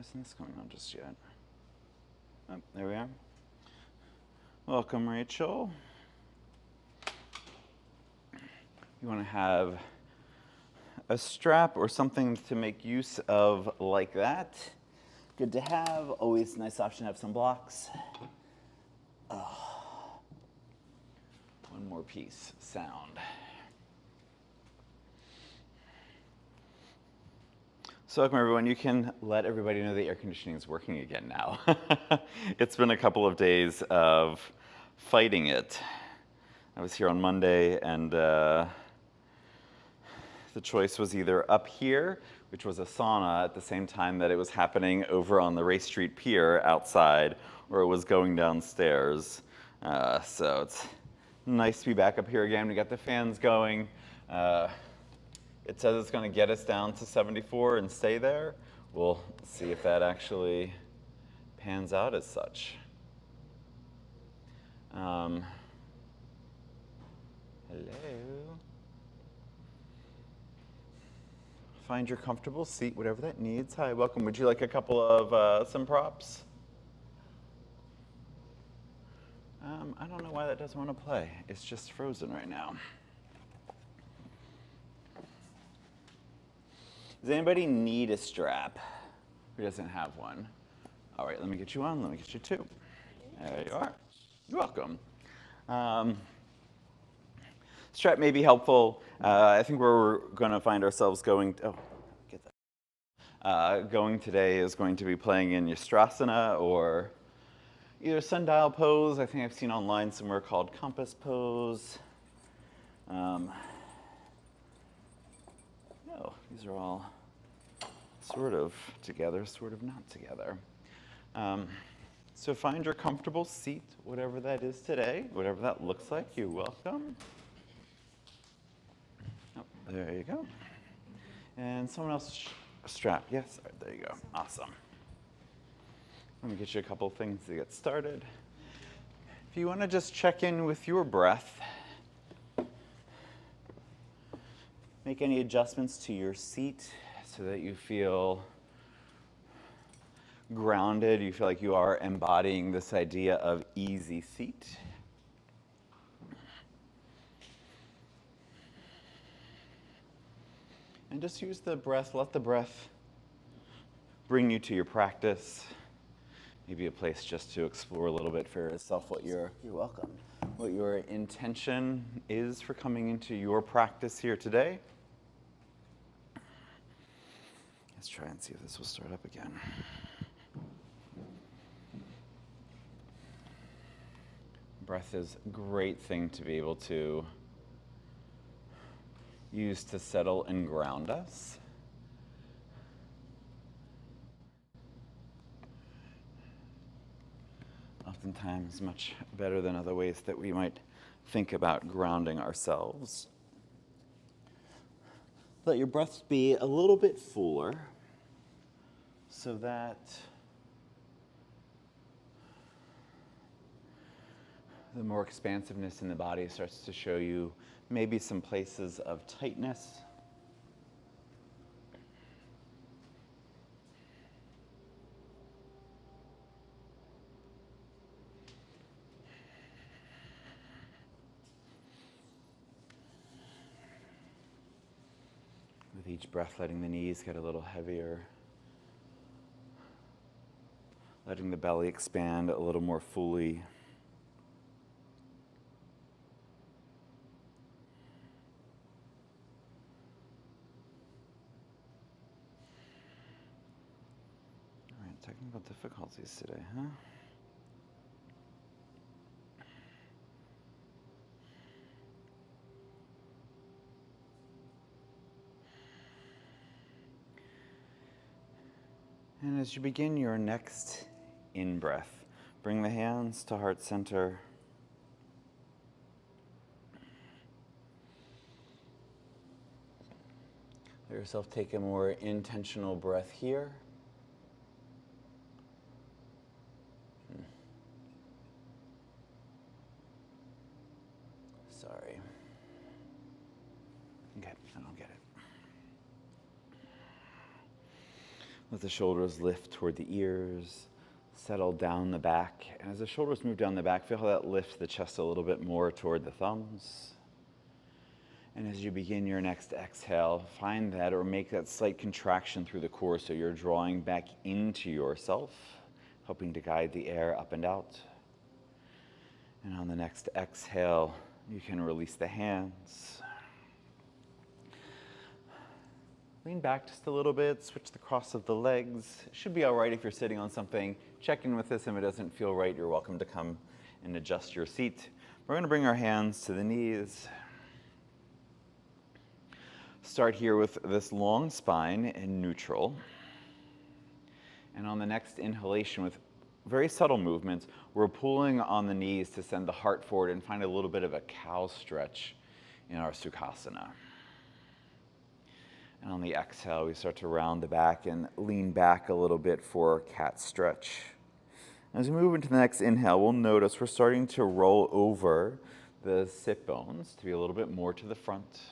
Isn't this going on just yet? Oh, there we are. Welcome, Rachel. You want to have a strap or something to make use of like that. Good to have. Always nice option to have some blocks. One more piece, sound. So welcome everyone. You can let everybody know the air conditioning is working again now. It's been a couple of days of fighting it. I was here on Monday and the choice was either up here, which was a sauna at the same time that it was happening over on the Race Street Pier outside, or it was going downstairs. So it's nice to be back up here again. We got the fans going. It says it's going to get us down to 74 and stay there. We'll see if that actually pans out as such. Hello. Find your comfortable seat, whatever that needs. Hi, welcome. Would you like a couple of some props? I don't know why that doesn't want to play. It's just frozen right now. Does anybody need a strap? Who doesn't have one? All right, let me get you one. Let me get you two. There you are. You're welcome. Strap may be helpful. I think where we're going to find ourselves going. Get that. Going today is going to be playing in Yastrasana or either sundial pose. I think I've seen online somewhere called compass pose. These are all sort of together, sort of not together. So find your comfortable seat, whatever that is today, whatever that looks like. You're welcome. Oh, there you go. And someone else strap. Yes, right, there you go. Awesome. Let me get you a couple things to get started. If you want to just check in with your breath, make any adjustments to your seat so that you feel grounded. You feel like you are embodying this idea of easy seat. And just use the breath, let the breath bring you to your practice. Maybe a place just to explore a little bit for yourself what you're welcome. What your intention is for coming into your practice here today. Let's try and see if this will start up again. Breath is a great thing to be able to use to settle and ground us. Oftentimes much better than other ways that we might think about grounding ourselves. Let your breath be a little bit fuller so that the more expansiveness in the body starts to show you maybe some places of tightness. With each breath, letting the knees get a little heavier. Letting the belly expand a little more fully. All right, technical difficulties today, huh? And as you begin your next in-breath, bring the hands to heart center. Let yourself take a more intentional breath here. Sorry. Okay, I don't get it. Let the shoulders lift toward the ears, settle down the back. And as the shoulders move down the back, feel how that lifts the chest a little bit more toward the thumbs. And as you begin your next exhale, find that or make that slight contraction through the core so you're drawing back into yourself, helping to guide the air up and out. And on the next exhale, you can release the hands. Lean back just a little bit, switch the cross of the legs. It should be all right if you're sitting on something. Check in with this. If it doesn't feel right, you're welcome to come and adjust your seat. We're going to bring our hands to the knees. Start here with this long spine in neutral. And on the next inhalation, with very subtle movements, we're pulling on the knees to send the heart forward and find a little bit of a cow stretch in our Sukhasana. And on the exhale, we start to round the back and lean back a little bit for cat stretch. As we move into the next inhale, we'll notice we're starting to roll over the sit bones to be a little bit more to the front.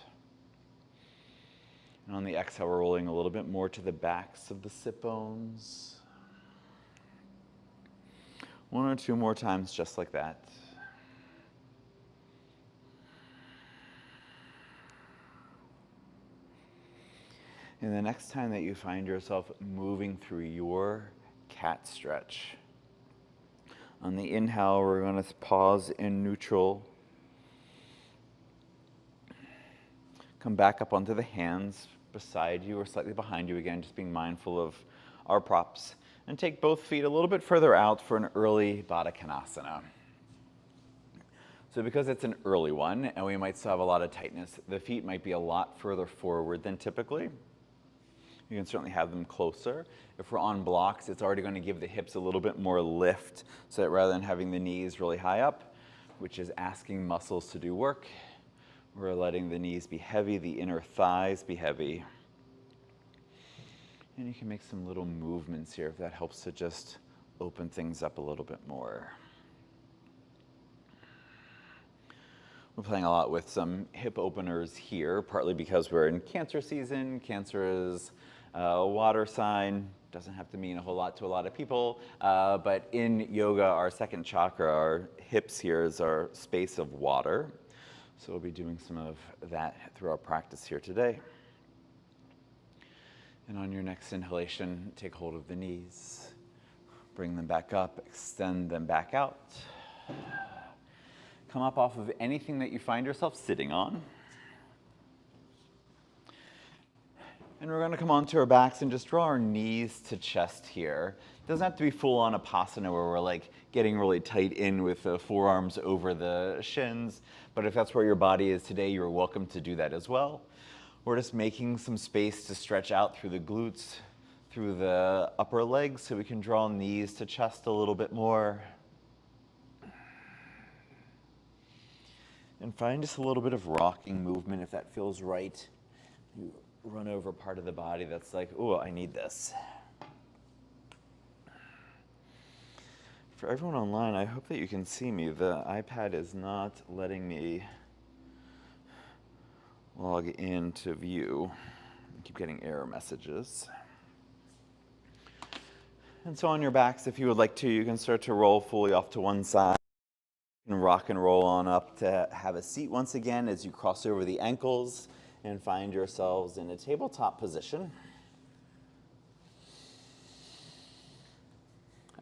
And on the exhale, we're rolling a little bit more to the backs of the sit bones. One or two more times just like that. And the next time that you find yourself moving through your cat stretch, on the inhale, we're going to pause in neutral. Come back up onto the hands beside you or slightly behind you again, just being mindful of our props. And take both feet a little bit further out for an early Baddha Konasana. So because it's an early one and we might still have a lot of tightness, the feet might be a lot further forward than typically. You can certainly have them closer. If we're on blocks, it's already going to give the hips a little bit more lift, so that rather than having the knees really high up, which is asking muscles to do work, we're letting the knees be heavy, the inner thighs be heavy. And you can make some little movements here if that helps to just open things up a little bit more. We're playing a lot with some hip openers here, partly because we're in Cancer season. Cancer is a water sign. Doesn't have to mean a whole lot to a lot of people. But in yoga, our second chakra, our hips here, is our space of water. So we'll be doing some of that through our practice here today. And on your next inhalation, take hold of the knees. Bring them back up, extend them back out. Come up off of anything that you find yourself sitting on. And we're going to come onto our backs and just draw our knees to chest here. It doesn't have to be full on Vipassana where we're like getting really tight in with the forearms over the shins. But if that's where your body is today, you're welcome to do that as well. We're just making some space to stretch out through the glutes, through the upper legs, so we can draw knees to chest a little bit more. And find just a little bit of rocking movement if that feels right. You run over part of the body that's like, oh, I need this. For everyone online, I hope that you can see me. The iPad is not letting me log into view. I keep getting error messages. And so on your backs, if you would like to, you can start to roll fully off to one side. And rock and roll on up to have a seat once again as you cross over the ankles and find yourselves in a tabletop position.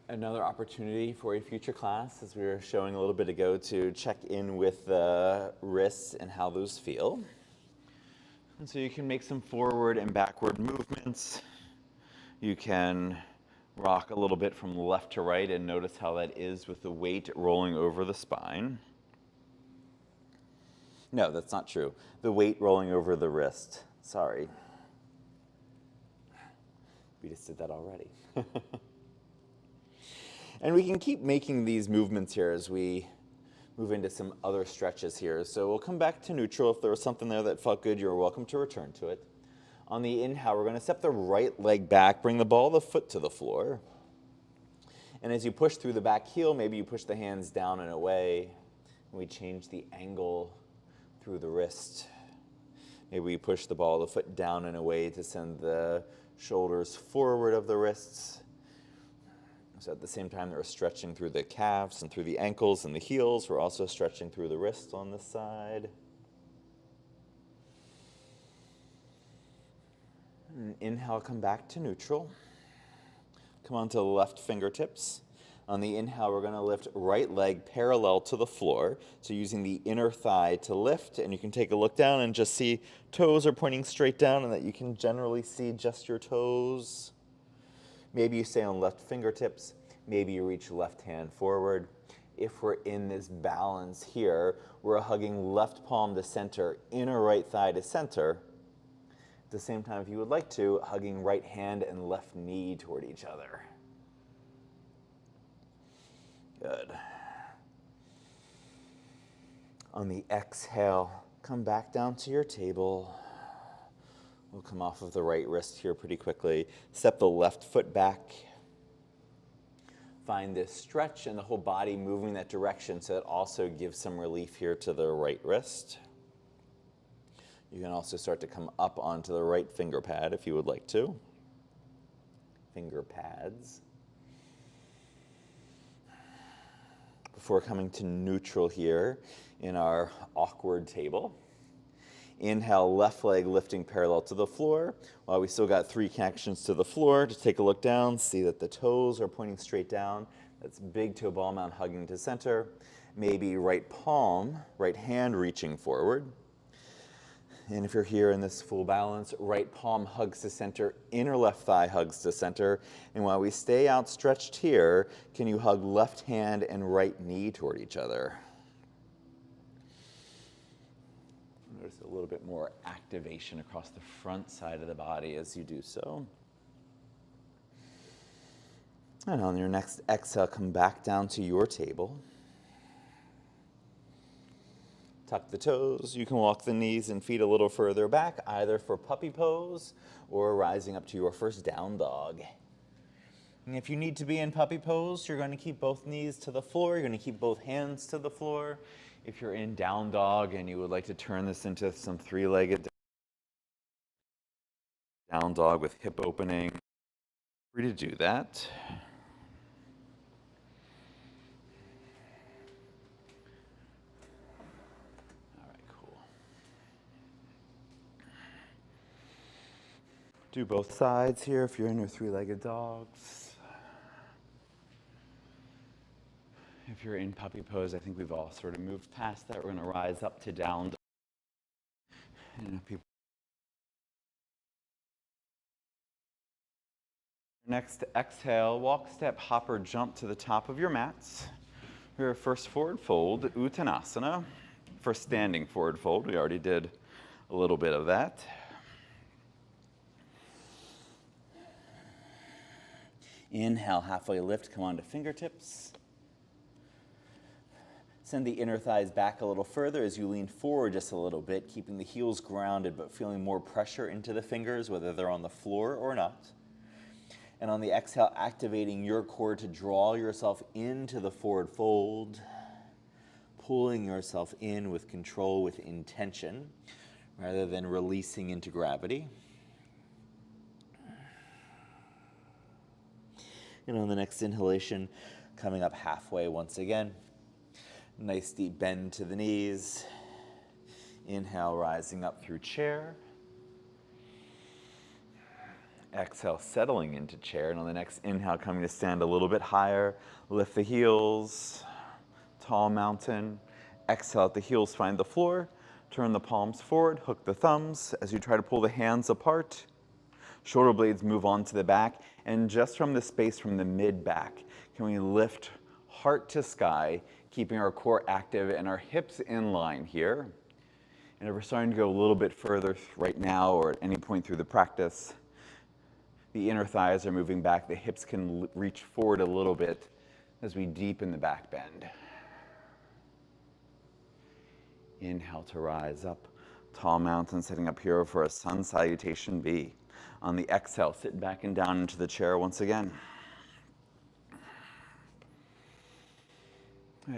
Another opportunity for a future class, as we were showing a little bit ago, to check in with the wrists and how those feel. And so you can make some forward and backward movements. You can rock a little bit from left to right and notice how that is with the weight rolling over the spine. No, that's not true. The weight rolling over the wrist. Sorry. We just did that already. And we can keep making these movements here as we move into some other stretches here. So we'll come back to neutral. If there was something there that felt good, you're welcome to return to it. On the inhale, we're going to step the right leg back, bring the ball of the foot to the floor. And as you push through the back heel, maybe you push the hands down and away. And we change the angle through the wrist. Maybe we push the ball of the foot down and away to send the shoulders forward of the wrists. So at the same time that we're stretching through the calves and through the ankles and the heels, we're also stretching through the wrists on this side. And inhale, come back to neutral. Come on to the left fingertips. On the inhale, we're going to lift right leg parallel to the floor. So using the inner thigh to lift, and you can take a look down and just see toes are pointing straight down and that you can generally see just your toes. Maybe you stay on left fingertips. Maybe you reach left hand forward. If we're in this balance here, we're hugging left palm to center, inner right thigh to center. At the same time, if you would like to, hugging right hand and left knee toward each other. Good. On the exhale, come back down to your table. We'll come off of the right wrist here pretty quickly. Step the left foot back. Find this stretch and the whole body moving that direction, so it also gives some relief here to the right wrist. You can also start to come up onto the right finger pad if you would like to. Finger pads. Before coming to neutral here in our awkward table. Inhale, left leg lifting parallel to the floor. While we still got 3 connections to the floor, just take a look down, see that the toes are pointing straight down. That's big toe ball mount hugging to center. Maybe right palm, right hand reaching forward. And if you're here in this full balance, right palm hugs to center, inner left thigh hugs to center. And while we stay outstretched here, can you hug left hand and right knee toward each other? Notice a little bit more activation across the front side of the body as you do so. And on your next exhale, come back down to your table. Tuck the toes. You can walk the knees and feet a little further back, either for puppy pose or rising up to your first down dog. And if you need to be in puppy pose, you're going to keep both knees to the floor. You're going to keep both hands to the floor. If you're in down dog and you would like to turn this into some 3-legged down dog with hip opening, free to do that. Do both sides here if you're in your 3-legged dogs. If you're in puppy pose, I think we've all sort of moved past that. We're going to rise up to down dog. And if people... Next, exhale, walk, step, hop, or jump to the top of your mats. Your first forward fold, Uttanasana. First standing forward fold, we already did a little bit of that. Inhale, halfway lift, come onto fingertips. Send the inner thighs back a little further as you lean forward just a little bit, keeping the heels grounded but feeling more pressure into the fingers, whether they're on the floor or not. And on the exhale, activating your core to draw yourself into the forward fold, pulling yourself in with control, with intention, rather than releasing into gravity. And on the next inhalation, coming up halfway once again. Nice deep bend to the knees. Inhale, rising up through chair. Exhale, settling into chair. And on the next inhale, coming to stand a little bit higher. Lift the heels, tall mountain. Exhale, at the heels find the floor. Turn the palms forward, hook the thumbs as you try to pull the hands apart. Shoulder blades move on to the back. And just from the space from the mid-back, can we lift heart to sky, keeping our core active and our hips in line here. And if we're starting to go a little bit further right now or at any point through the practice, the inner thighs are moving back. The hips can reach forward a little bit as we deepen the back bend. Inhale to rise up. Tall mountain, sitting up here for a sun salutation V. On the exhale, sit back and down into the chair once again.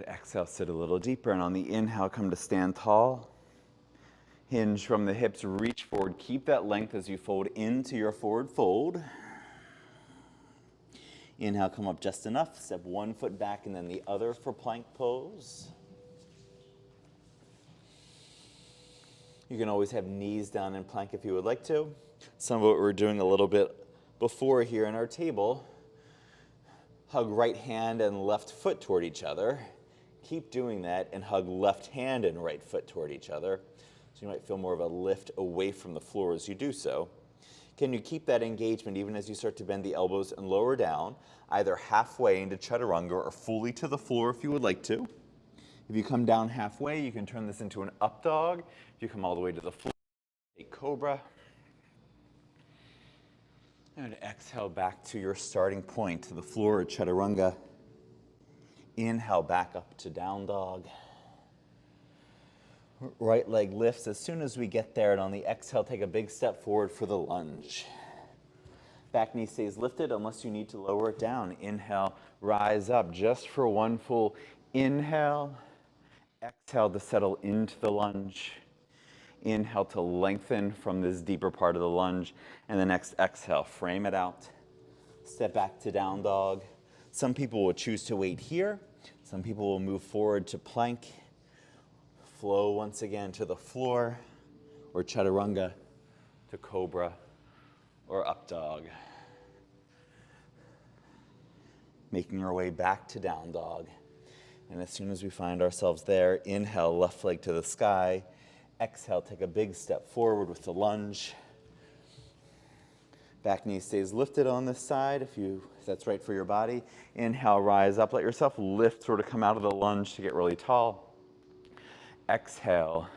Exhale, sit a little deeper, and on the inhale, come to stand tall. Hinge from the hips, reach forward. Keep that length as you fold into your forward fold. Inhale, come up just enough. Step one foot back and then the other for plank pose. You can always have knees down in plank if you would like to. Some of what we're doing a little bit before here in our table. Hug right hand and left foot toward each other. Keep doing that and hug left hand and right foot toward each other. So you might feel more of a lift away from the floor as you do so. Can you keep that engagement even as you start to bend the elbows and lower down, either halfway into chaturanga or fully to the floor if you would like to. If you come down halfway, you can turn this into an up dog. If you come all the way to the floor, take cobra. And exhale back to your starting point, to the floor, chaturanga. Inhale back up to down dog. Right leg lifts as soon as we get there, and on the exhale, take a big step forward for the lunge. Back knee stays lifted unless you need to lower it down. Inhale, rise up just for one full inhale. Exhale to settle into the lunge. Inhale to lengthen from this deeper part of the lunge. And the next exhale, frame it out. Step back to down dog. Some people will choose to wait here. Some people will move forward to plank. Flow once again to the floor, or chaturanga to cobra, or up dog. Making our way back to down dog. And as soon as we find ourselves there, inhale, left leg to the sky. Exhale, take a big step forward with the lunge. Back knee stays lifted on this side if that's right for your body. Inhale, rise up, let yourself lift, sort of come out of the lunge to get really tall. Exhale,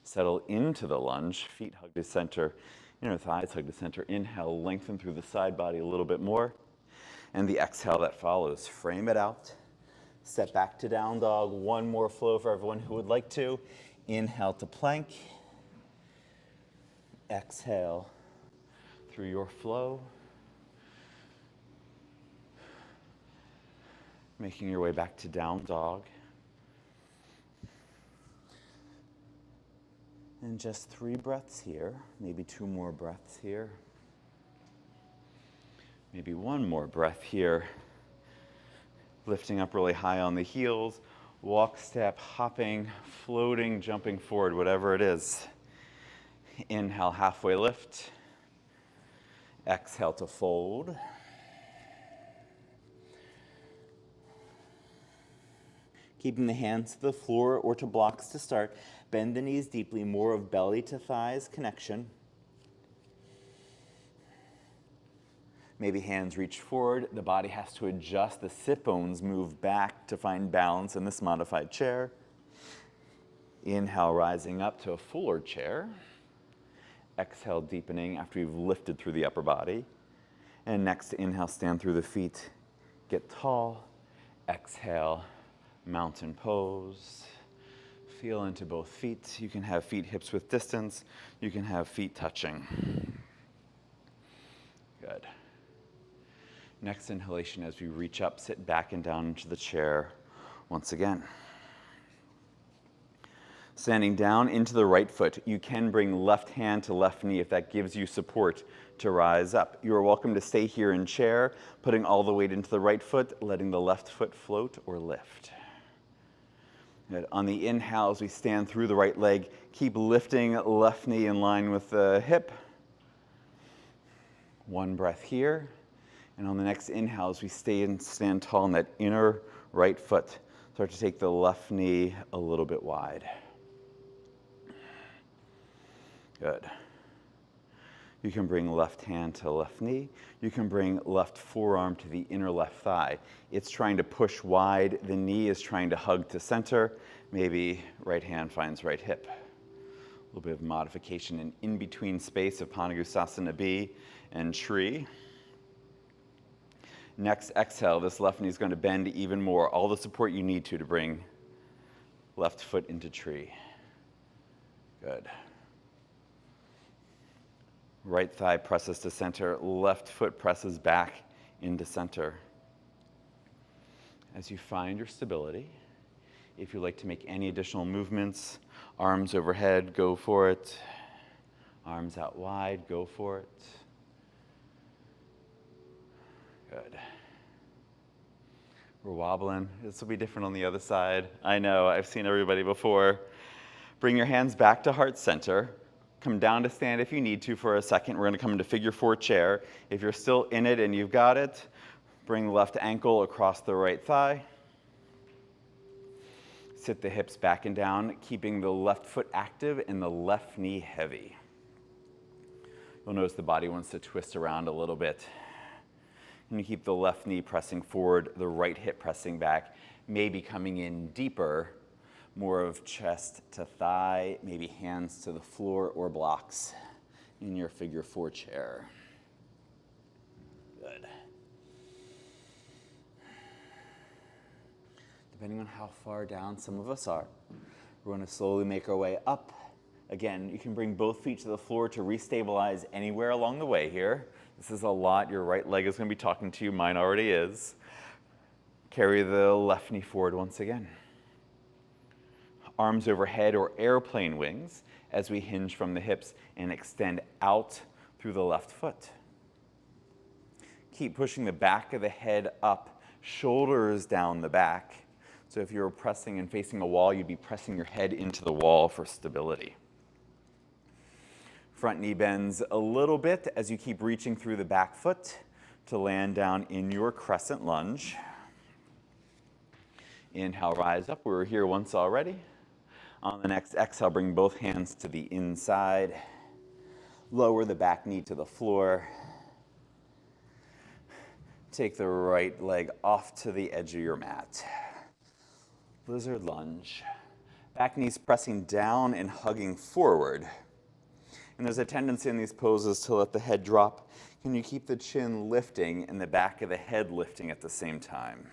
settle into the lunge, feet hug to center, inner thighs hug to center. Inhale, lengthen through the side body a little bit more. And the exhale that follows, frame it out. Step back to down dog. One more flow for everyone who would like to. Inhale to plank. Exhale through your flow. Making your way back to down dog. And just 3 breaths here, maybe 2 more breaths here. Maybe 1 more breath here. Lifting up really high on the heels, walk, step, hopping, floating, jumping forward, whatever it is. Inhale, halfway lift. Exhale to fold. Keeping the hands to the floor or to blocks to start. Bend the knees deeply, more of belly to thighs connection. Maybe hands reach forward. The body has to adjust. The sit bones move back to find balance in this modified chair. Inhale, rising up to a fuller chair. Exhale, deepening after you've lifted through the upper body. And next, inhale, stand through the feet. Get tall. Exhale, mountain pose. Feel into both feet. You can have feet hips width distance. You can have feet touching. Good. Next inhalation as we reach up, sit back and down into the chair once again. Standing down into the right foot, you can bring left hand to left knee if that gives you support to rise up. You are welcome to stay here in chair, putting all the weight into the right foot, letting the left foot float or lift. Good. On the inhale, as we stand through the right leg, keep lifting left knee in line with the hip. 1 breath here. And on the next inhale, as we stand tall in that inner right foot, start to take the left knee a little bit wide. Good. You can bring left hand to left knee. You can bring left forearm to the inner left thigh. It's trying to push wide. The knee is trying to hug to center. Maybe right hand finds right hip. A little bit of modification in between space of Panagustasana B and Tree. Next exhale, this left knee is going to bend even more. All the support you need to bring left foot into tree. Good. Right thigh presses to center, left foot presses back into center. As you find your stability, if you'd like to make any additional movements, Arms overhead, go for it. Arms out wide, go for it. Good. We're wobbling. This will be different on the other side. I know, I've seen everybody before. Bring your hands back to heart center. Come down to stand if you need to for a second. We're going to come into figure 4 chair. If you're still in it and you've got it, bring the left ankle across the right thigh. Sit the hips back and down, keeping the left foot active and the left knee heavy. You'll notice the body wants to twist around a little bit. And you keep the left knee pressing forward, the right hip pressing back, maybe coming in deeper, more of chest to thigh, maybe hands to the floor or blocks in your figure 4 chair. Good. Depending on how far down some of us are, we're going to slowly make our way up. Again, you can bring both feet to the floor to restabilize anywhere along the way here. This is a lot. Your right leg is going to be talking to you. Mine already is. Carry the left knee forward once again. Arms overhead or airplane wings as we hinge from the hips and extend out through the left foot. Keep pushing the back of the head up, shoulders down the back. So if you were pressing and facing a wall, you'd be pressing your head into the wall for stability. Front knee bends a little bit as you keep reaching through the back foot to land down in your crescent lunge. Inhale, rise up. We were here once already. On the next exhale, bring both hands to the inside. Lower the back knee to the floor. Take the right leg off to the edge of your mat. Lizard lunge. Back knees pressing down and hugging forward. And there's a tendency in these poses to let the head drop. Can you keep the chin lifting and the back of the head lifting at the same time?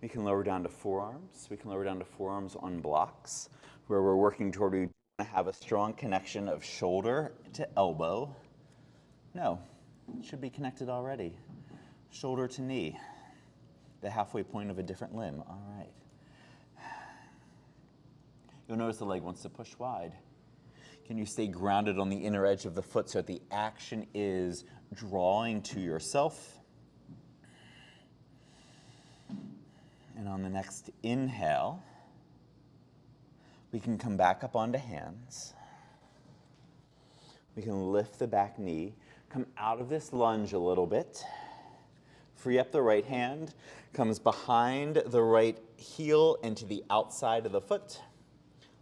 We can lower down to forearms. We can lower down to forearms on blocks, where we're working toward, we want to have a strong connection of shoulder to elbow. No, it should be connected already. Shoulder to knee, the halfway point of a different limb. All right. You'll notice the leg wants to push wide. Can you stay grounded on the inner edge of the foot so that the action is drawing to yourself? And on the next inhale, we can come back up onto hands. We can lift the back knee, come out of this lunge a little bit. Free up the right hand, comes behind the right heel and to the outside of the foot.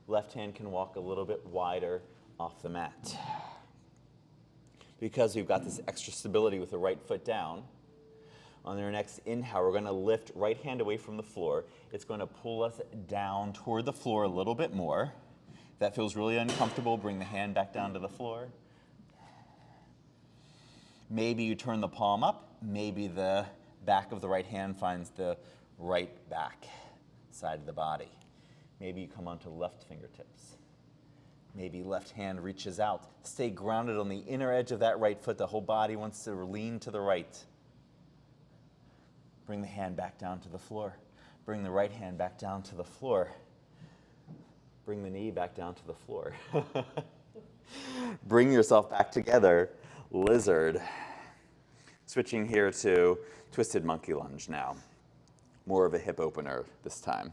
Left hand can walk a little bit wider off the mat. Because we've got this extra stability with the right foot down, on our next inhale, we're going to lift right hand away from the floor. It's going to pull us down toward the floor a little bit more. If that feels really uncomfortable, bring the hand back down to the floor. Maybe you turn the palm up. Maybe the back of the right hand finds the right back side of the body. Maybe you come onto left fingertips. Maybe left hand reaches out. Stay grounded on the inner edge of that right foot. The whole body wants to lean to the right. Bring the hand back down to the floor. Bring the right hand back down to the floor. Bring the knee back down to the floor. Bring yourself back together. Lizard. Switching here to twisted monkey lunge now. More of a hip opener this time.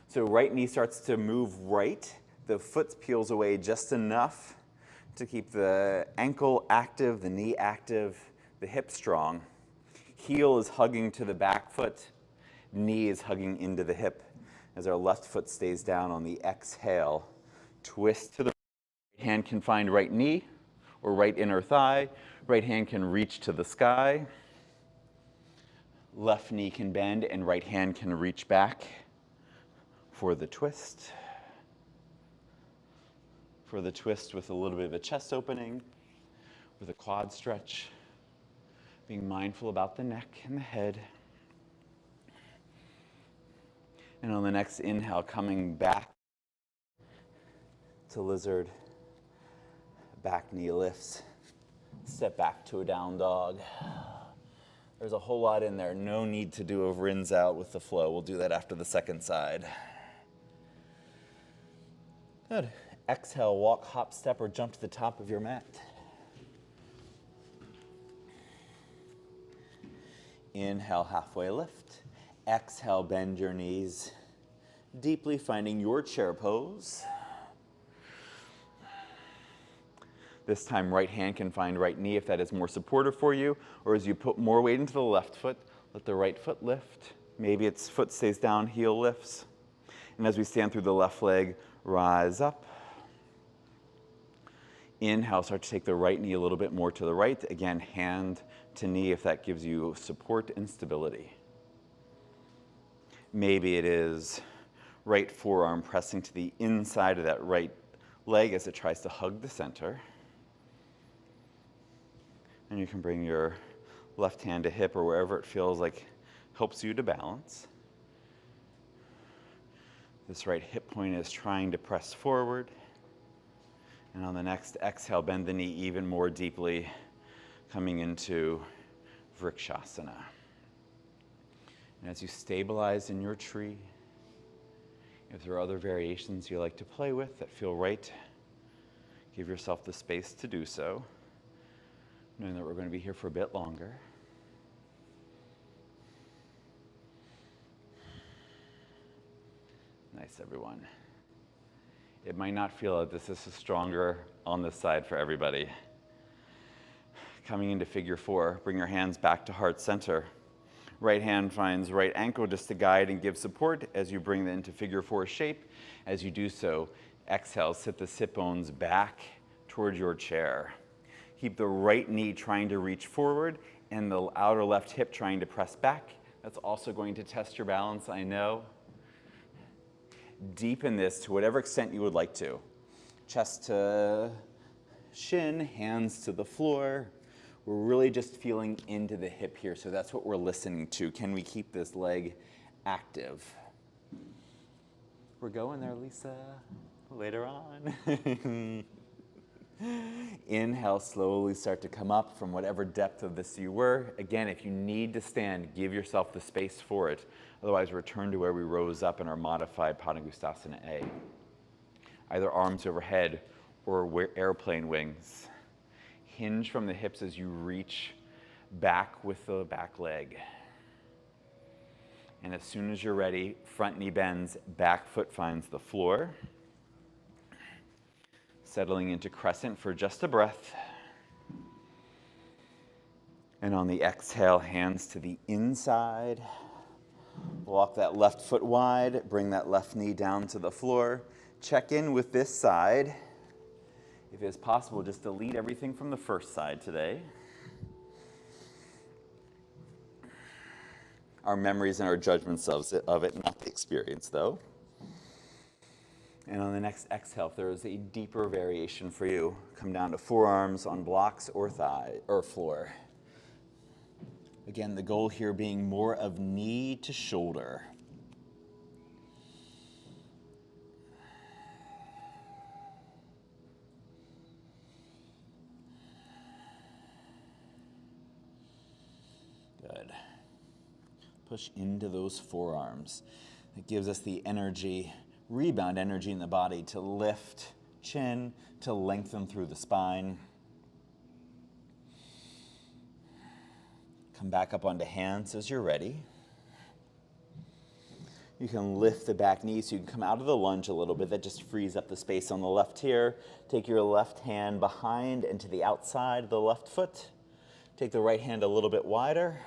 So right knee starts to move right. The foot peels away just enough to keep the ankle active, the knee active, the hip strong. Heel is hugging to the back foot. Knee is hugging into the hip as our left foot stays down on the exhale. Twist to the right hand can find right knee or right inner thigh. Right hand can reach to the sky. Left knee can bend and right hand can reach back for the twist. For the twist with a little bit of a chest opening, with a quad stretch. Being mindful about the neck and the head. And on the next inhale, coming back to lizard. Back knee lifts. Step back to a down dog. There's a whole lot in there. No need to do a rinse out with the flow. We'll do that after the second side. Good. Exhale, walk, hop, step, or jump to the top of your mat. Inhale, halfway lift. Exhale, bend your knees, deeply finding your chair pose. This time, right hand can find right knee if that is more supportive for you, or as you put more weight into the left foot, let the right foot lift. Maybe its foot stays down, heel lifts. And as we stand through the left leg, rise up. Inhale, start to take the right knee a little bit more to the right. Again, hand to knee if that gives you support and stability. Maybe it is right forearm pressing to the inside of that right leg as it tries to hug the center. And you can bring your left hand to hip or wherever it feels like helps you to balance. This right hip point is trying to press forward. And on the next exhale, bend the knee even more deeply, coming into Vrikshasana. And as you stabilize in your tree, if there are other variations you like to play with that feel right, give yourself the space to do so, knowing that we're going to be here for a bit longer. Nice, everyone. It might not feel that this is stronger on this side for everybody. Coming into figure 4, bring your hands back to heart center. Right hand finds right ankle just to guide and give support as you bring it into figure 4 shape. As you do so, exhale, sit the sit bones back towards your chair. Keep the right knee trying to reach forward and the outer left hip trying to press back. That's also going to test your balance, I know. Deepen this to whatever extent you would like to. Chest to shin, hands to the floor. We're really just feeling into the hip here, so that's what we're listening to. Can we keep this leg active? We're going there, Lisa. Later on. Inhale, slowly start to come up from whatever depth of this you were. Again, if you need to stand, give yourself the space for it. Otherwise, return to where we rose up in our modified Padangusthasana A. Either arms overhead or airplane wings. Hinge from the hips as you reach back with the back leg. And as soon as you're ready, front knee bends, back foot finds the floor. Settling into crescent for just a breath. And on the exhale, hands to the inside. Walk that left foot wide, bring that left knee down to the floor. Check in with this side. If it's possible, just delete everything from the first side today. Our memories and our judgments of it, not the experience though. And on the next exhale, if there is a deeper variation for you, come down to forearms on blocks or thigh or floor. Again, the goal here being more of knee to shoulder. Good. Push into those forearms. It gives us the energy, rebound energy in the body to lift chin, to lengthen through the spine. Come back up onto hands as you're ready. You can lift the back knee so you can come out of the lunge a little bit. That just frees up the space on the left here. Take your left hand behind and to the outside of the left foot. Take the right hand a little bit wider.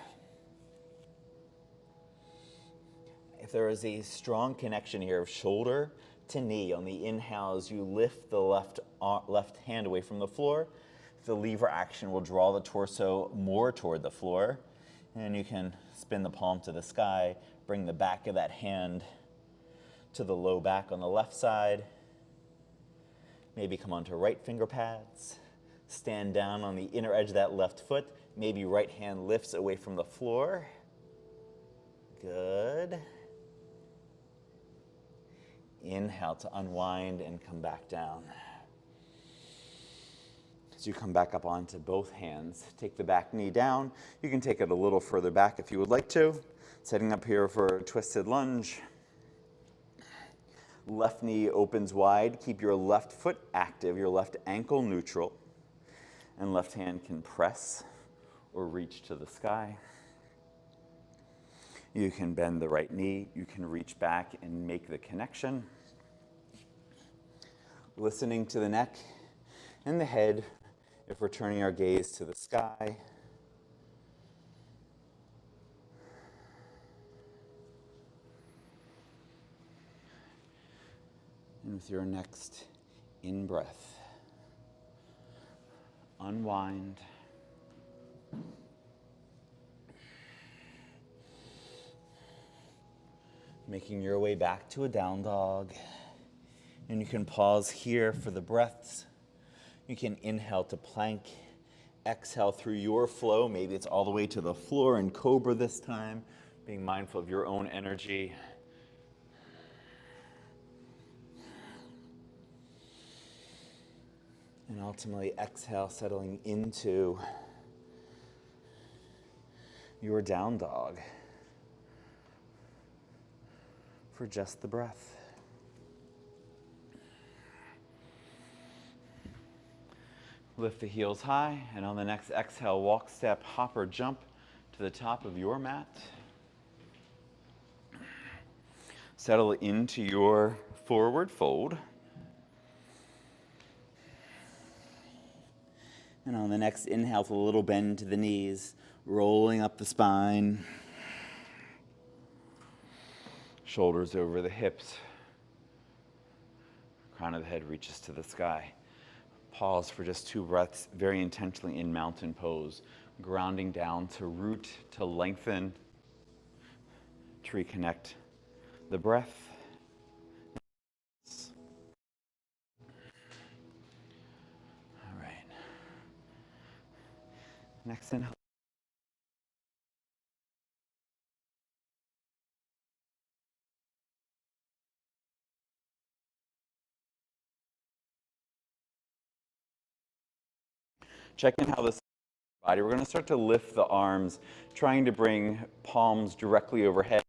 If there is a strong connection here of shoulder to knee on the inhale as you lift the left hand away from the floor, the lever action will draw the torso more toward the floor. And you can spin the palm to the sky, bring the back of that hand to the low back on the left side. Maybe come onto right finger pads. Stand down on the inner edge of that left foot. Maybe right hand lifts away from the floor. Good. Inhale to unwind and come back down. As you come back up onto both hands, take the back knee down. You can take it a little further back if you would like to. Setting up here for a twisted lunge. Left knee opens wide. Keep your left foot active, your left ankle neutral. And left hand can press or reach to the sky. You can bend the right knee. You can reach back and make the connection. Listening to the neck and the head if we're turning our gaze to the sky. And with your next in-breath, unwind. Making your way back to a down dog. And you can pause here for the breaths. You can inhale to plank, exhale through your flow. Maybe it's all the way to the floor in cobra this time, being mindful of your own energy. And ultimately exhale, settling into your down dog for just the breath. Lift the heels high, and on the next exhale, walk, step, hop, or jump to the top of your mat. Settle into your forward fold. And on the next inhale, with a little bend to the knees, rolling up the spine. Shoulders over the hips. Crown of the head reaches to the sky. Pause for just 2 breaths, very intentionally in mountain pose, grounding down to root, to lengthen, to reconnect the breath. All right. Next inhale. Check in how this body. We're going to start to lift the arms, trying to bring palms directly overhead.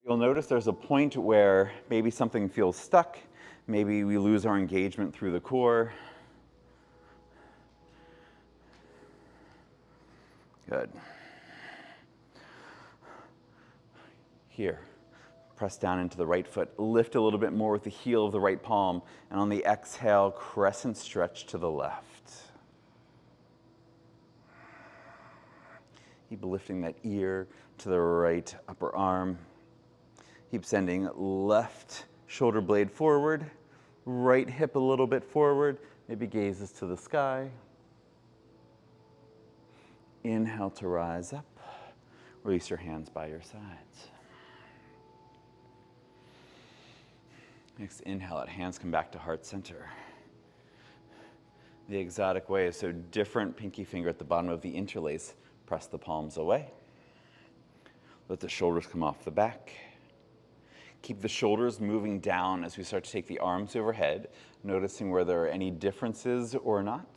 You'll notice there's a point where maybe something feels stuck. Maybe we lose our engagement through the core. Good. Here. Press down into the right foot. Lift a little bit more with the heel of the right palm. And on the exhale, crescent stretch to the left. Keep lifting that ear to the right upper arm. Keep sending left shoulder blade forward, right hip a little bit forward, maybe gazes to the sky. Inhale to rise up. Release your hands by your sides. Next inhale, let hands come back to heart center. The exotic way is so different. Pinky finger at the bottom of the interlace. Press the palms away. Let the shoulders come off the back. Keep the shoulders moving down as we start to take the arms overhead, noticing where there are any differences or not.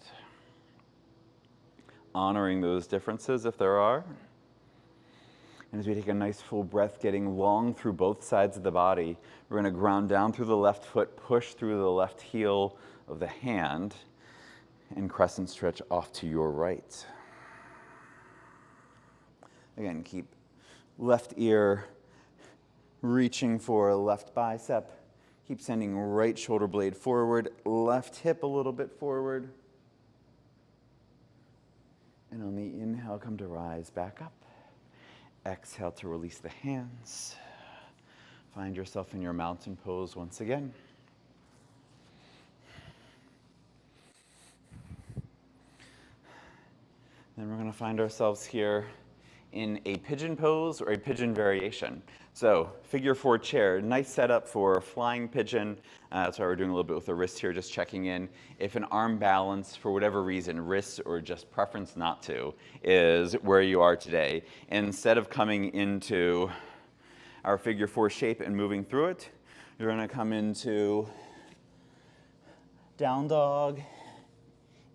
Honoring those differences if there are. And as we take a nice full breath, getting long through both sides of the body, we're going to ground down through the left foot, push through the left heel of the hand, and crescent stretch off to your right. Again, keep left ear reaching for left bicep. Keep sending right shoulder blade forward, left hip a little bit forward. And on the inhale, come to rise back up. Exhale to release the hands. Find yourself in your mountain pose once again. Then we're going to find ourselves here in a pigeon pose or a pigeon variation. So figure 4 chair, nice setup for flying pigeon. That's why we're doing a little bit with the wrist here, just checking in. If an arm balance, for whatever reason, wrist or just preference not to, is where you are today, instead of coming into our figure 4 shape and moving through it, you're gonna come into down dog,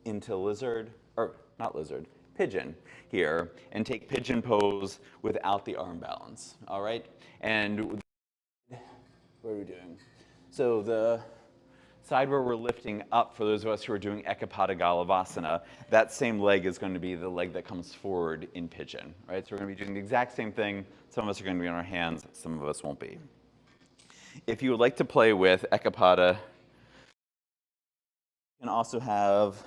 into lizard, or not lizard, pigeon here, and take pigeon pose without the arm balance, all right? And what are we doing? So the side where we're lifting up, for those of us who are doing Ekapada Galavasana, that same leg is going to be the leg that comes forward in pigeon, right? So we're going to be doing the exact same thing. Some of us are going to be on our hands, some of us won't be. If you would like to play with Ekapada, you can also have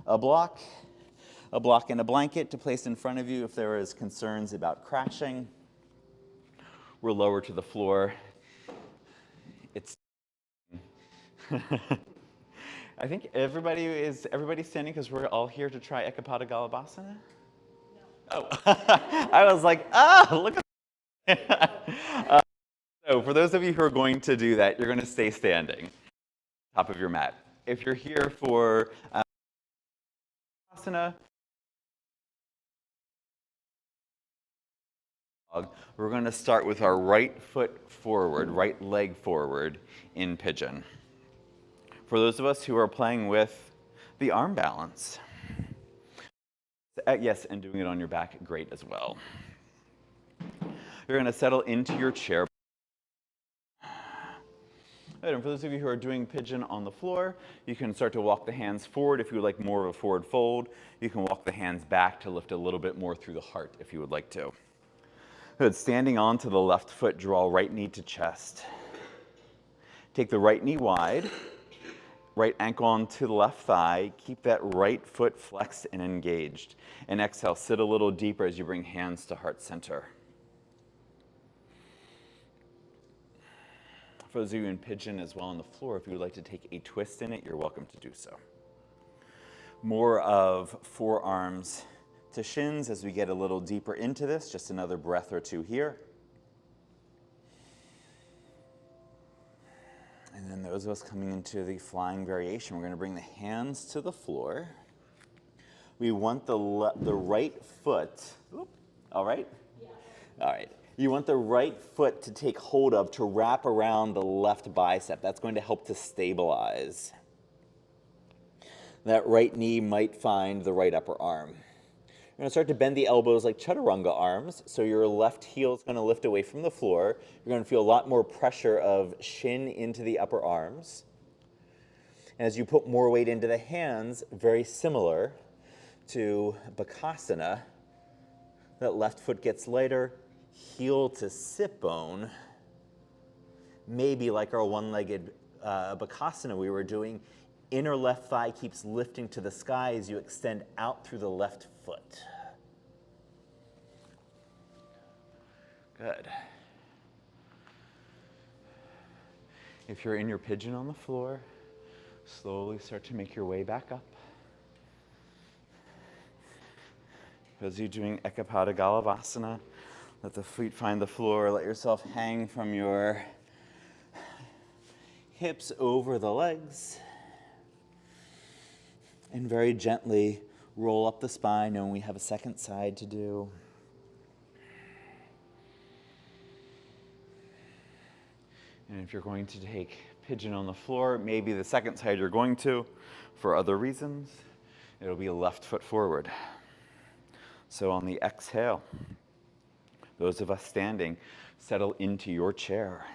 a block and a blanket to place in front of you if there is concerns about crashing. We're lower to the floor. It's I think everybody's standing because we're all here to try Ekapada Galavasana? No. Oh, I was like, look at so for those of you who are going to do that, you're going to stay standing, top of your mat. If you're here for asana, we're going to start with our right foot forward, right leg forward in pigeon. For those of us who are playing with the arm balance, yes, and doing it on your back, great as well. You're going to settle into your chair. And for those of you who are doing pigeon on the floor, you can start to walk the hands forward if you would like more of a forward fold. You can walk the hands back to lift a little bit more through the heart if you would like to. Good. Standing onto the left foot, draw right knee to chest. Take the right knee wide, right ankle onto the left thigh. Keep that right foot flexed and engaged. And exhale, sit a little deeper as you bring hands to heart center. For those of you in pigeon as well on the floor, if you would like to take a twist in it, you're welcome to do so. More of forearms to shins as we get a little deeper into this. Just another breath or two here. And then those of us coming into the flying variation, we're going to bring the hands to the floor. We want the right foot, all right? Yeah. All right. You want the right foot to take hold of, to wrap around the left bicep. That's going to help to stabilize. That right knee might find the right upper arm. You're going to start to bend the elbows like chaturanga arms, so your left heel is going to lift away from the floor. You're going to feel a lot more pressure of shin into the upper arms. And as you put more weight into the hands, very similar to Bakasana, that left foot gets lighter, heel to sit bone, maybe like our one-legged Bakasana we were doing, inner left thigh keeps lifting to the sky as you extend out through the left foot. Good. If you're in your pigeon on the floor, slowly start to make your way back up. As you're doing Ekapada Galavasana, let the feet find the floor. Let yourself hang from your hips over the legs. And very gently roll up the spine, knowing we have a second side to do. And if you're going to take pigeon on the floor, maybe the second side you're going to, for other reasons, it'll be left foot forward. So on the exhale, those of us standing, settle into your chair.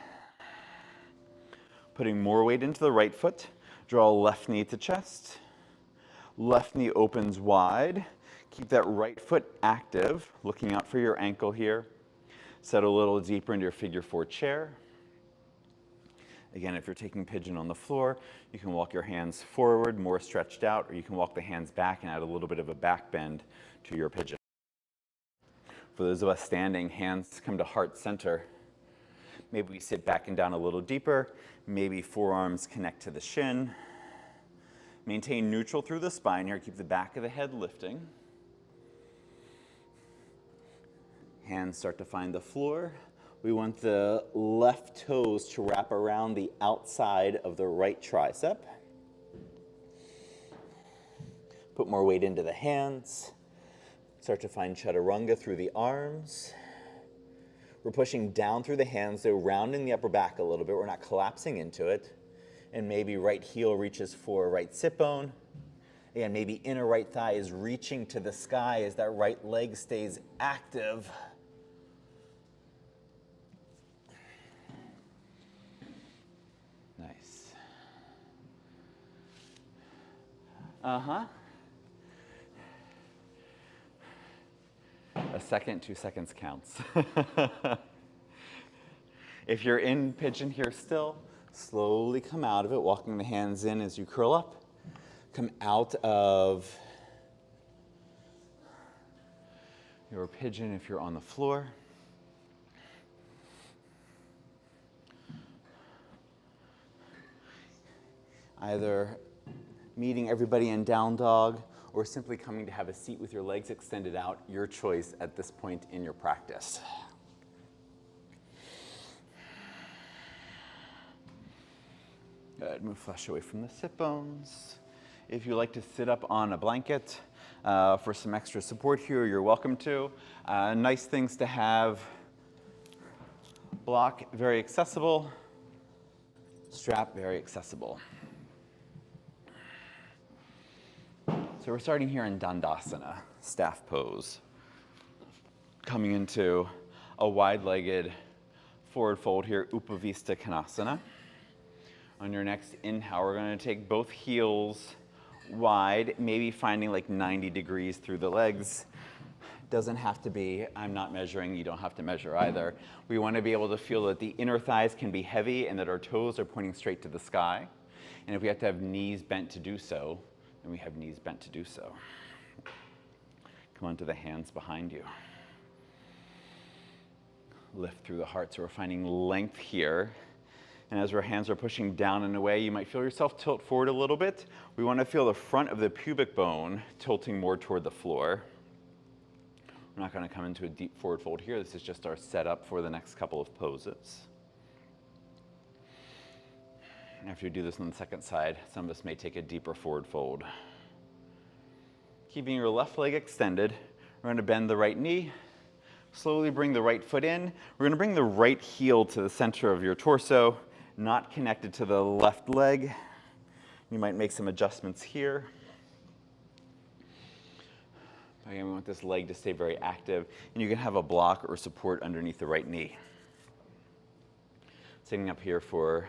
Putting more weight into the right foot, draw left knee to chest. Left knee opens wide. Keep that right foot active, looking out for your ankle here. Settle a little deeper into your figure four chair. Again, if you're taking pigeon on the floor, you can walk your hands forward, more stretched out, or you can walk the hands back and add a little bit of a back bend to your pigeon. For those of us standing, hands come to heart center. Maybe we sit back and down a little deeper. Maybe forearms connect to the shin. Maintain neutral through the spine here. Keep the back of the head lifting. Hands start to find the floor. We want the left toes to wrap around the outside of the right tricep. Put more weight into the hands. Start to find chaturanga through the arms. We're pushing down through the hands, though, rounding the upper back a little bit. We're not collapsing into it. And maybe right heel reaches for right sit bone. Again, maybe inner right thigh is reaching to the sky as that right leg stays active. Nice. Uh-huh. A second, 2 seconds counts. If you're in pigeon here still, slowly come out of it, walking the hands in as you curl up. Come out of your pigeon if you're on the floor. Either meeting everybody in down dog or simply coming to have a seat with your legs extended out, your choice at this point in your practice. Good, move flesh away from the sit bones. If you like to sit up on a blanket for some extra support here, you're welcome to. Nice things to have: block, very accessible; strap, very accessible. So we're starting here in Dandasana, staff pose. Coming into a wide-legged forward fold here, Upavista Konasana. On your next inhale, we're going to take both heels wide, maybe finding like 90 degrees through the legs. Doesn't have to be. I'm not measuring. You don't have to measure either. We want to be able to feel that the inner thighs can be heavy and that our toes are pointing straight to the sky. And if we have to have knees bent to do so, then we have knees bent to do so. Come onto the hands behind you. Lift through the heart. So we're finding length here. And as our hands are pushing down and away, you might feel yourself tilt forward a little bit. We want to feel the front of the pubic bone tilting more toward the floor. We're not going to come into a deep forward fold here. This is just our setup for the next couple of poses. After you do this on the second side, some of us may take a deeper forward fold. Keeping your left leg extended, we're going to bend the right knee. Slowly bring the right foot in. We're going to bring the right heel to the center of your torso, not connected to the left leg. You might make some adjustments here. Again, we want this leg to stay very active, and you can have a block or support underneath the right knee. Sitting up here for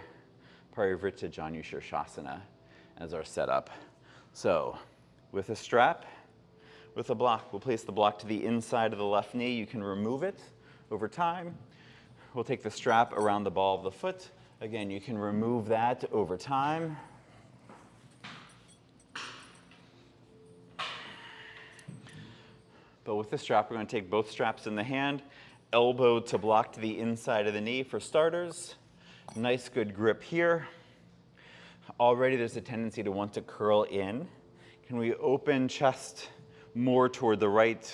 Parivrtta Janu Shirshasana as our setup. So, with a strap, with a block, we'll place the block to the inside of the left knee. You can remove it over time. We'll take the strap around the ball of the foot. Again, you can remove that over time. But with the strap, we're going to take both straps in the hand, elbow to block to the inside of the knee for starters. Nice, good grip here. Already there's a tendency to want to curl in. Can we open chest more toward the right?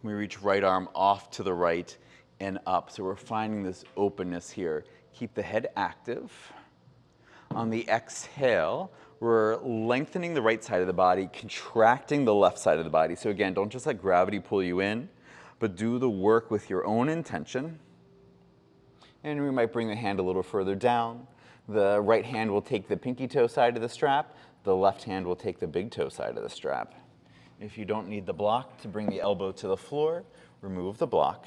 We reach right arm off to the right and up. So we're finding this openness here. Keep the head active. On the exhale, we're lengthening the right side of the body, contracting the left side of the body. So again, don't just let gravity pull you in, but do the work with your own intention. And we might bring the hand a little further down. The right hand will take the pinky toe side of the strap. The left hand will take the big toe side of the strap. If you don't need the block to bring the elbow to the floor, remove the block.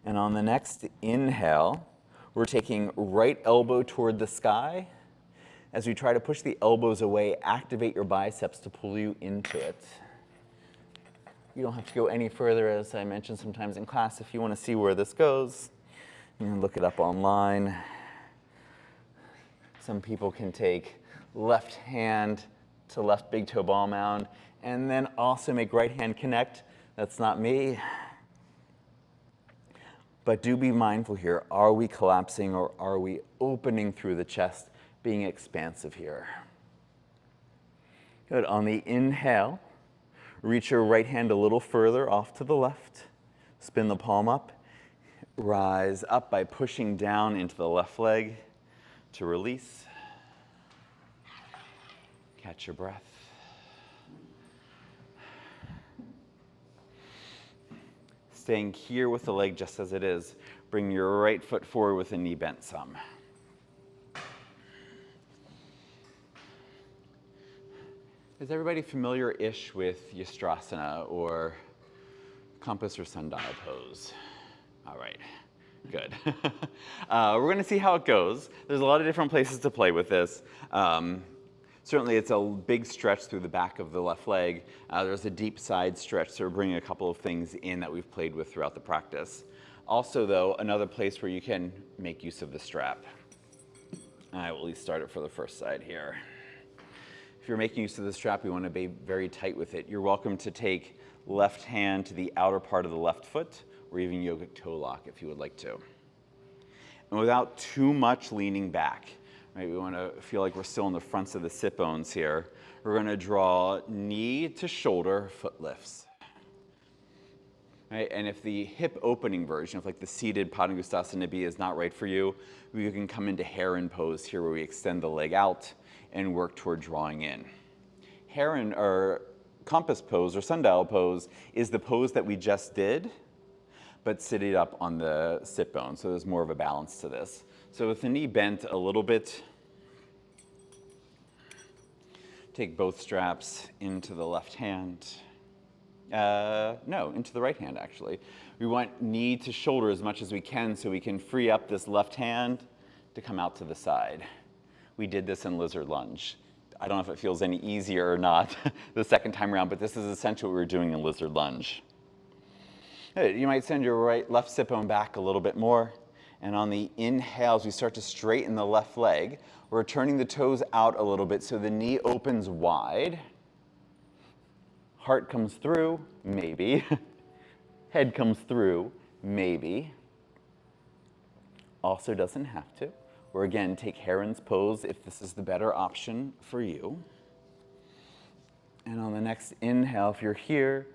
And on the next inhale, we're taking right elbow toward the sky. As we try to push the elbows away, activate your biceps to pull you into it. You don't have to go any further, as I mentioned sometimes in class. If you want to see where this goes, you can look it up online. Some people can take left hand to left big toe ball mound and then also make right hand connect. That's not me. But do be mindful here. Are we collapsing or are we opening through the chest, being expansive here? Good. On the inhale, reach your right hand a little further off to the left. Spin the palm up. Rise up by pushing down into the left leg to release. Catch your breath. Staying here with the leg just as it is. Bring your right foot forward with the knee bent some. Is everybody familiar-ish with Yastrasana or compass or sundial pose? All right, good. We're going to see how it goes. There's a lot of different places to play with this. Certainly, it's a big stretch through the back of the left leg. There's a deep side stretch, so we're bringing a couple of things in that we've played with throughout the practice. Also, though, another place where you can make use of the strap. I will at least start it for the first side here. If you're making use of the strap, you want to be very tight with it. You're welcome to take left hand to the outer part of the left foot, or even yogic toe lock if you would like to. And without too much leaning back, right? We want to feel like we're still in the fronts of the sit bones here. We're going to draw knee to shoulder, foot lifts. Right? And if the hip opening version, if like the seated Padangusthasana Nibbya is not right for you, we can come into heron pose here where we extend the leg out and work toward drawing in. Heron or compass pose or sundial pose is the pose that we just did, but sitting up on the sit bone. So there's more of a balance to this. So with the knee bent a little bit, take both straps into the left hand. No, into the right hand actually. We want knee to shoulder as much as we can so we can free up this left hand to come out to the side. We did this in lizard lunge. I don't know if it feels any easier or not the second time around, but this is essentially what we were doing in lizard lunge. You might send your left sit bone back a little bit more. And on the inhales, we start to straighten the left leg. We're turning the toes out a little bit so the knee opens wide. Heart comes through, maybe. Head comes through, maybe. Also doesn't have to. Or again, take heron's pose if this is the better option for you. And on the next inhale, if you're here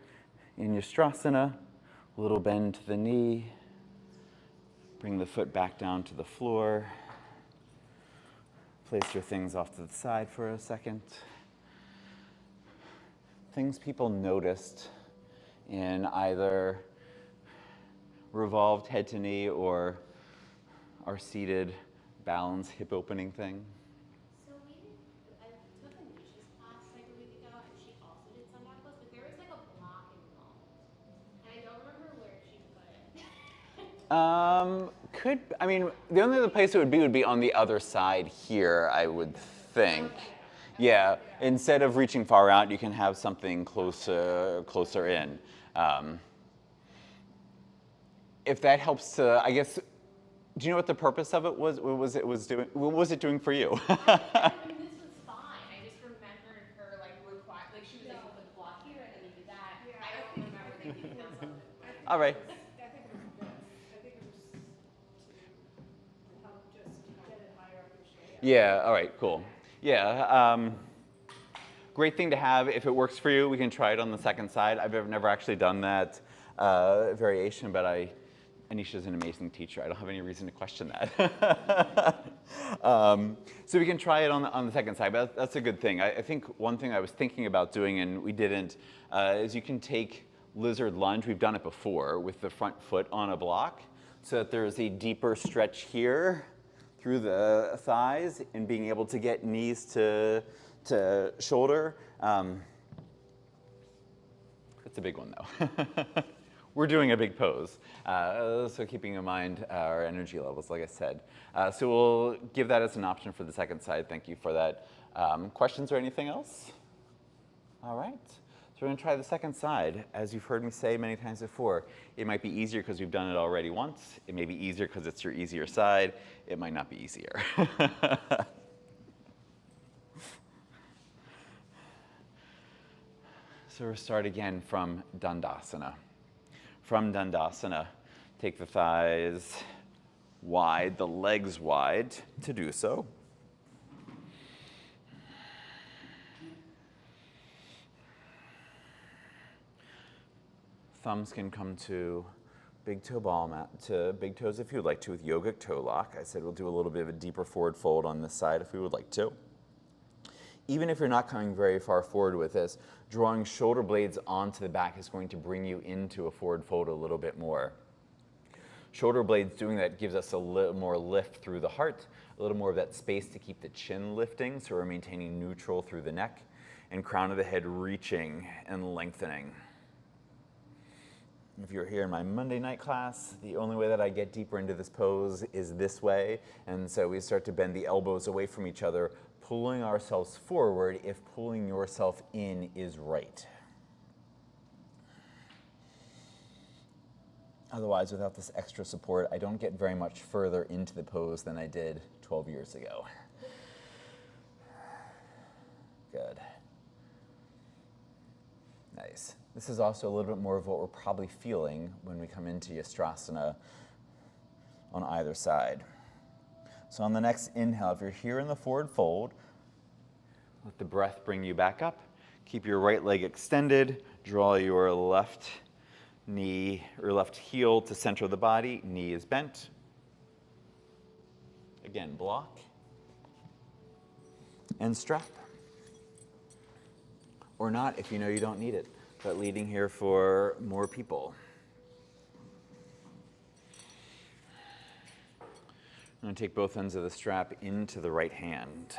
in Yastrasana, a little bend to the knee. Bring the foot back down to the floor. Place your things off to the side for a second. Things people noticed in either revolved head to knee or our seated balance hip opening thing. So I took Anisha's class like a week ago, and she also did sundial pose, but there was like a block involved, and I don't remember where she put it. The only other place it would be on the other side here, I would think. Okay. Yeah, instead of reaching far out, you can have something closer in. If that helps to, I guess, do you know what the purpose of it was? What was it doing for you? I mean, this was fine. I just remembered her like she was like, you put the block here and then you did that. Yeah. I don't remember the details of it. All right. I think it was this. I think it was to help just get it higher up your shoulder. Yeah, all right, cool. Yeah, great thing to have. If it works for you, we can try it on the second side. I've never actually done that variation, but Anisha's an amazing teacher. I don't have any reason to question that. So we can try it on the second side, but that's a good thing. I think one thing I was thinking about doing, and we didn't, is you can take lizard lunge. We've done it before with the front foot on a block so that there's a deeper stretch here through the thighs and being able to get knees to shoulder. It's a big one though. We're doing a big pose, so keeping in mind our energy levels, like I said. So we'll give that as an option for the second side. Thank you for that. Questions or anything else? All right. So we're going to try the second side. As you've heard me say many times before, it might be easier because we've done it already once. It may be easier because it's your easier side. It might not be easier. So we'll start again from Dandasana. From Dandasana, take the thighs wide, the legs wide to do so. Thumbs can come to big toe ball mat, to big toes if you would like to with yogic toe lock. I said we'll do a little bit of a deeper forward fold on this side if we would like to. Even if you're not coming very far forward with this, drawing shoulder blades onto the back is going to bring you into a forward fold a little bit more. Shoulder blades doing that gives us a little more lift through the heart, a little more of that space to keep the chin lifting so we're maintaining neutral through the neck. and crown of the head reaching and lengthening. If you're here in my Monday night class, the only way that I get deeper into this pose is this way. And so we start to bend the elbows away from each other, pulling ourselves forward if pulling yourself in is right. Otherwise, without this extra support, I don't get very much further into the pose than I did 12 years ago. Good. Nice. This is also a little bit more of what we're probably feeling when we come into Yastrasana on either side. So on the next inhale, if you're here in the forward fold, let the breath bring you back up. Keep your right leg extended. Draw your left knee or left heel to center of the body. Knee is bent. Again, block and strap. Or not if you know you don't need it, but leading here for more people. I'm going to take both ends of the strap into the right hand.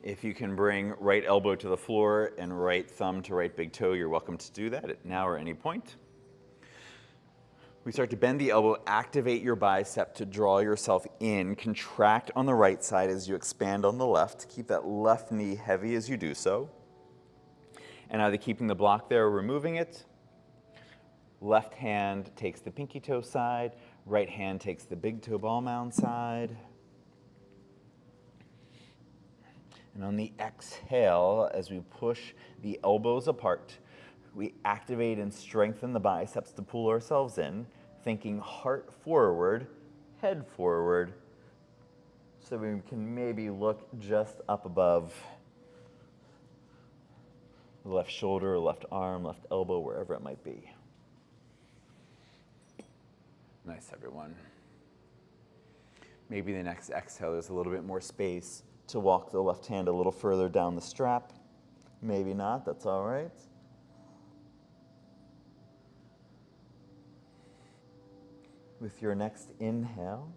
If you can bring right elbow to the floor and right thumb to right big toe, you're welcome to do that at now or any point. We start to bend the elbow, activate your bicep to draw yourself in, contract on the right side as you expand on the left. Keep that left knee heavy as you do so. And either keeping the block there or removing it. Left hand takes the pinky toe side, right hand takes the big toe ball mound side. And on the exhale, as we push the elbows apart, we activate and strengthen the biceps to pull ourselves in, thinking heart forward, head forward, so we can maybe look just up above the left shoulder, left arm, left elbow, wherever it might be. Nice, everyone. Maybe the next exhale, there's a little bit more space to walk the left hand a little further down the strap. Maybe not, that's all right. With your next inhale,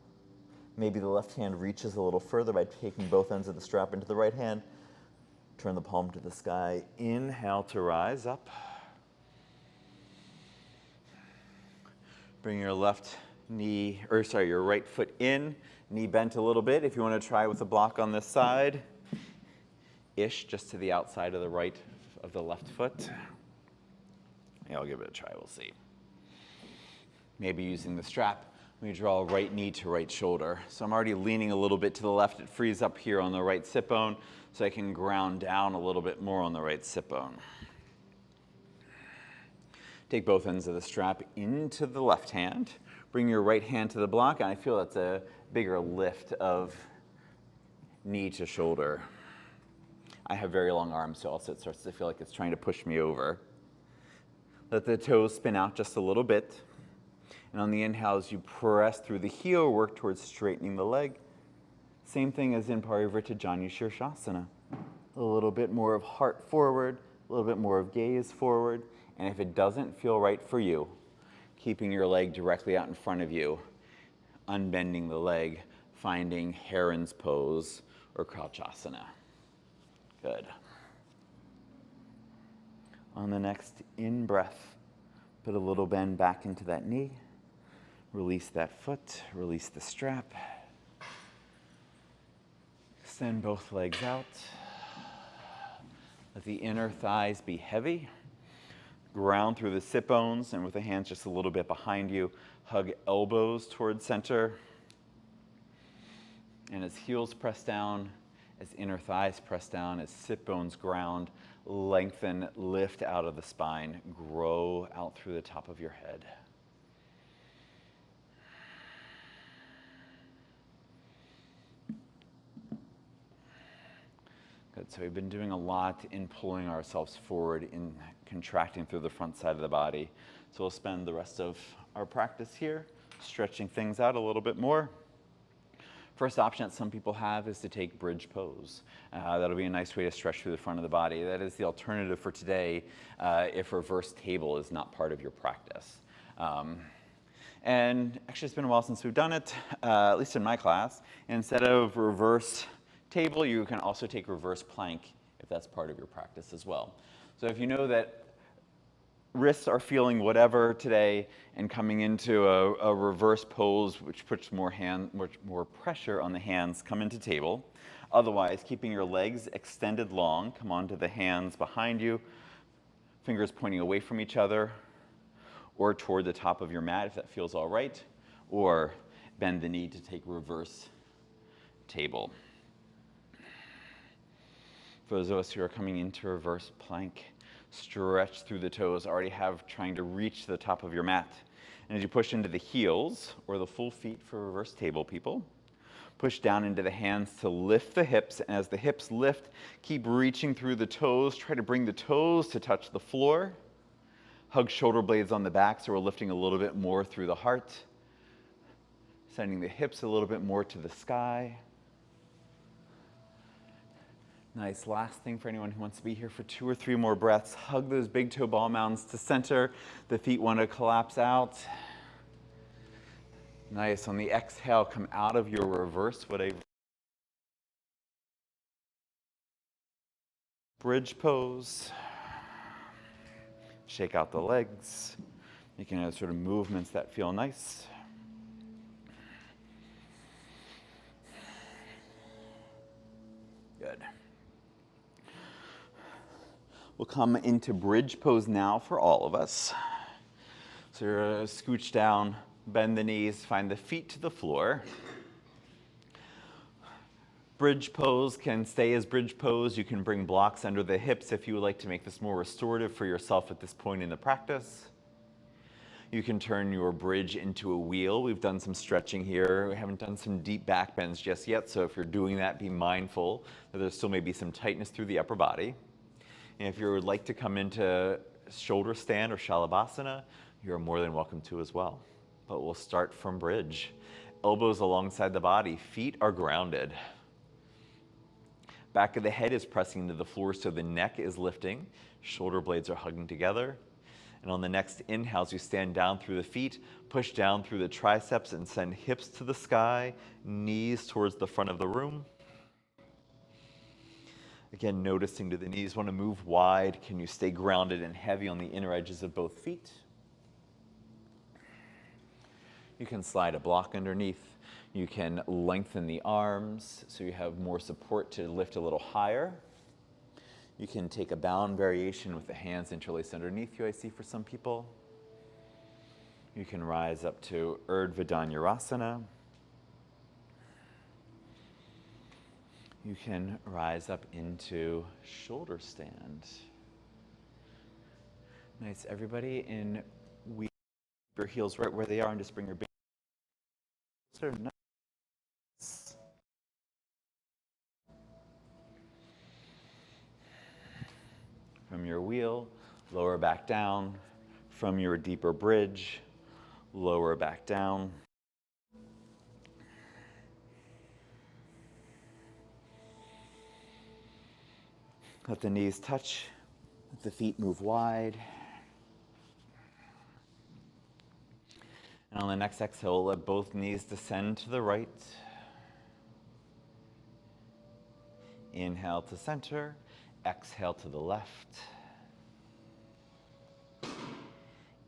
maybe the left hand reaches a little further by taking both ends of the strap into the right hand. Turn the palm to the sky. Inhale to rise up. Bring your your right foot in, knee bent a little bit. If you want to try with a block on this side, just to the outside of the left foot. Yeah, I'll give it a try, we'll see. Maybe using the strap, we draw right knee to right shoulder. So I'm already leaning a little bit to the left. It frees up here on the right sit bone, so I can ground down a little bit more on the right sit bone. Take both ends of the strap into the left hand. Bring your right hand to the block, and I feel that's a bigger lift of knee to shoulder. I have very long arms, so also it starts to feel like it's trying to push me over. Let the toes spin out just a little bit. And on the inhales, you press through the heel, work towards straightening the leg. Same thing as in Parivrtta Janu Shirshasana. A little bit more of heart forward, a little bit more of gaze forward. And if it doesn't feel right for you, keeping your leg directly out in front of you, unbending the leg, finding Heron's pose or Crouchasana. Good. On the next in-breath, put a little bend back into that knee. Release that foot, release the strap. Extend both legs out. Let the inner thighs be heavy. Ground through the sit bones, and with the hands just a little bit behind you, hug elbows towards center. And as heels press down, as inner thighs press down, as sit bones ground, lengthen, lift out of the spine, grow out through the top of your head. Good, so we've been doing a lot in pulling ourselves forward, in contracting through the front side of the body. So we'll spend the rest of our practice here, stretching things out a little bit more. First option that some people have is to take bridge pose. That'll be a nice way to stretch through the front of the body. That is the alternative for today if reverse table is not part of your practice. And actually it's been a while since we've done it, at least in my class. Instead of reverse table, you can also take reverse plank if that's part of your practice as well. So if you know that wrists are feeling whatever today and coming into a reverse pose, which puts more pressure on the hands, come into table. Otherwise, keeping your legs extended long, come onto the hands behind you, fingers pointing away from each other, or toward the top of your mat if that feels all right, or bend the knee to take reverse table. For those of us who are coming into reverse plank, stretch through the toes, already trying to reach the top of your mat. And as you push into the heels, or the full feet for reverse table people, push down into the hands to lift the hips, and as the hips lift, keep reaching through the toes, try to bring the toes to touch the floor. Hug shoulder blades on the back so we're lifting a little bit more through the heart. Sending the hips a little bit more to the sky. Nice. Last thing for anyone who wants to be here for 2 or 3 more breaths. Hug those big toe ball mounds to center. The feet want to collapse out. Nice. On the exhale, come out of your reverse, whatever. Bridge pose. Shake out the legs, making sort of movements that feel nice. Good. We'll come into bridge pose now for all of us. So you're scooch down, bend the knees, find the feet to the floor. Bridge pose can stay as bridge pose. You can bring blocks under the hips if you would like to make this more restorative for yourself at this point in the practice. You can turn your bridge into a wheel. We've done some stretching here. We haven't done some deep back bends just yet, so if you're doing that, be mindful that there still may be some tightness through the upper body. And if you would like to come into shoulder stand or Shalabhasana, you're more than welcome to as well. But we'll start from bridge. Elbows alongside the body, feet are grounded. Back of the head is pressing into the floor so the neck is lifting. Shoulder blades are hugging together. And on the next inhale, as you stand down through the feet, push down through the triceps and send hips to the sky, knees towards the front of the room. Again, noticing, do the knees want to move wide? Can you stay grounded and heavy on the inner edges of both feet? You can slide a block underneath. You can lengthen the arms so you have more support to lift a little higher. You can take a bound variation with the hands interlaced underneath you, I see for some people. You can rise up to Urdhva Dhanurasana. You can rise up into shoulder stand. Nice, everybody in weave your heels right where they are and just bring your big nice. From your wheel, lower back down. From your deeper bridge, lower back down. Let the knees touch, let the feet move wide. And on the next exhale, let both knees descend to the right. Inhale to center, exhale to the left.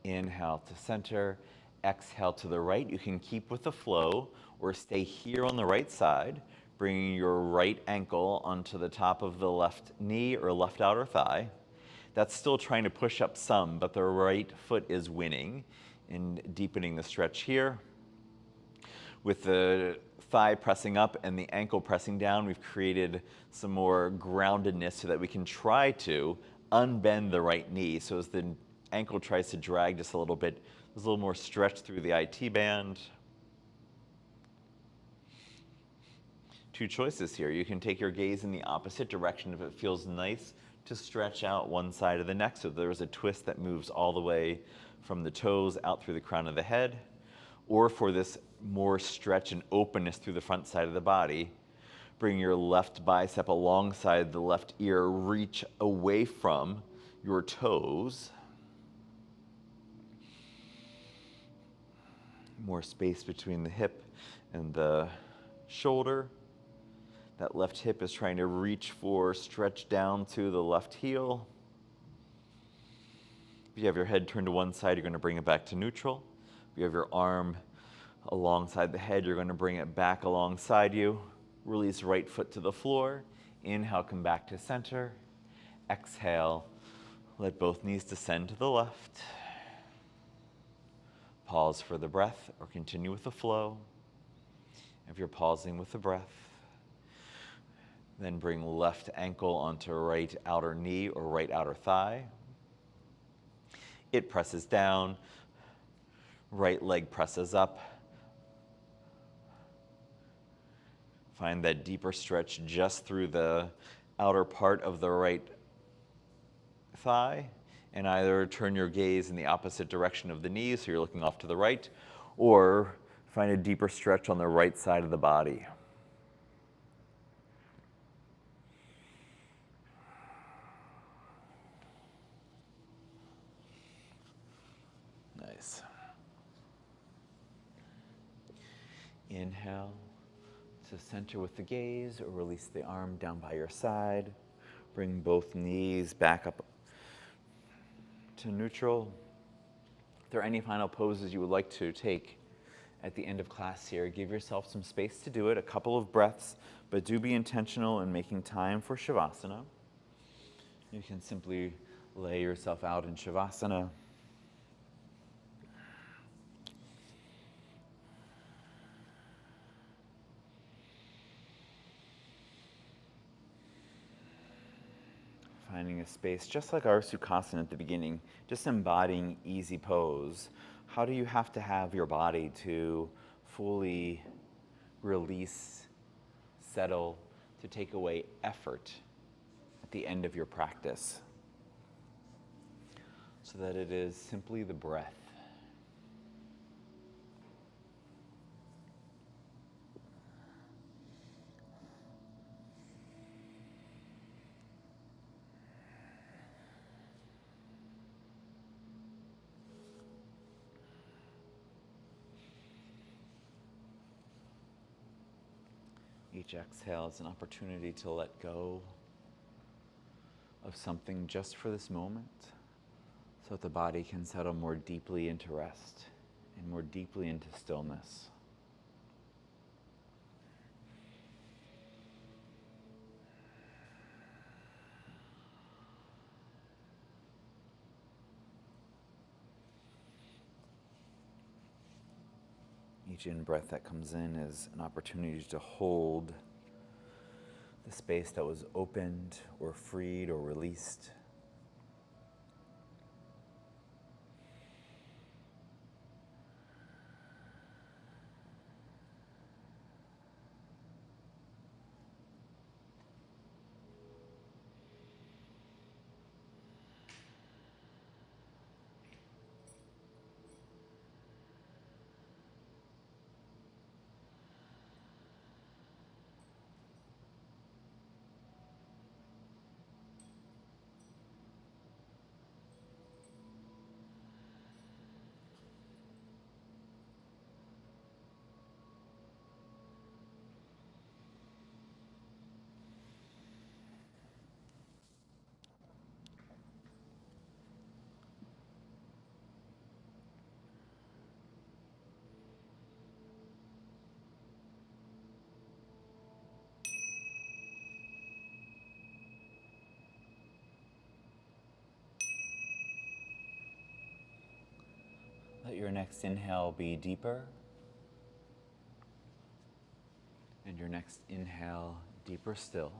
Inhale to center, exhale to the right. You can keep with the flow or stay here on the right side, bringing your right ankle onto the top of the left knee or left outer thigh. That's still trying to push up some, but the right foot is winning in deepening the stretch here. With the thigh pressing up and the ankle pressing down, we've created some more groundedness so that we can try to unbend the right knee. So as the ankle tries to drag just a little bit, there's a little more stretch through the IT band. Two choices here. You can take your gaze in the opposite direction if it feels nice to stretch out one side of the neck. So there's a twist that moves all the way from the toes out through the crown of the head. Or for this more stretch and openness through the front side of the body, bring your left bicep alongside the left ear, reach away from your toes. More space between the hip and the shoulder. That left hip is trying to reach for, stretch down to the left heel. If you have your head turned to one side, you're going to bring it back to neutral. If you have your arm alongside the head, you're going to bring it back alongside you. Release right foot to the floor. Inhale, come back to center. Exhale, let both knees descend to the left. Pause for the breath or continue with the flow. If you're pausing with the breath, then bring left ankle onto right outer knee or right outer thigh. It presses down, right leg presses up. Find that deeper stretch just through the outer part of the right thigh, and either turn your gaze in the opposite direction of the knee, so you're looking off to the right, or find a deeper stretch on the right side of the body. Nice. Inhale to center with the gaze, or release the arm down by your side. Bring both knees back up to neutral. If there are any final poses you would like to take at the end of class here, give yourself some space to do it, a couple of breaths, but do be intentional in making time for Shavasana. You can simply lay yourself out in Shavasana. Finding a space, just like our Sukhasana at the beginning, just embodying easy pose. How do you have to have your body to fully release, settle, to take away effort at the end of your practice? So that it is simply the breath. Each exhale is an opportunity to let go of something just for this moment, so that the body can settle more deeply into rest and more deeply into stillness. Each in-breath that comes in is an opportunity to hold the space that was opened or freed or released. Let your next inhale be deeper, and your next inhale deeper still,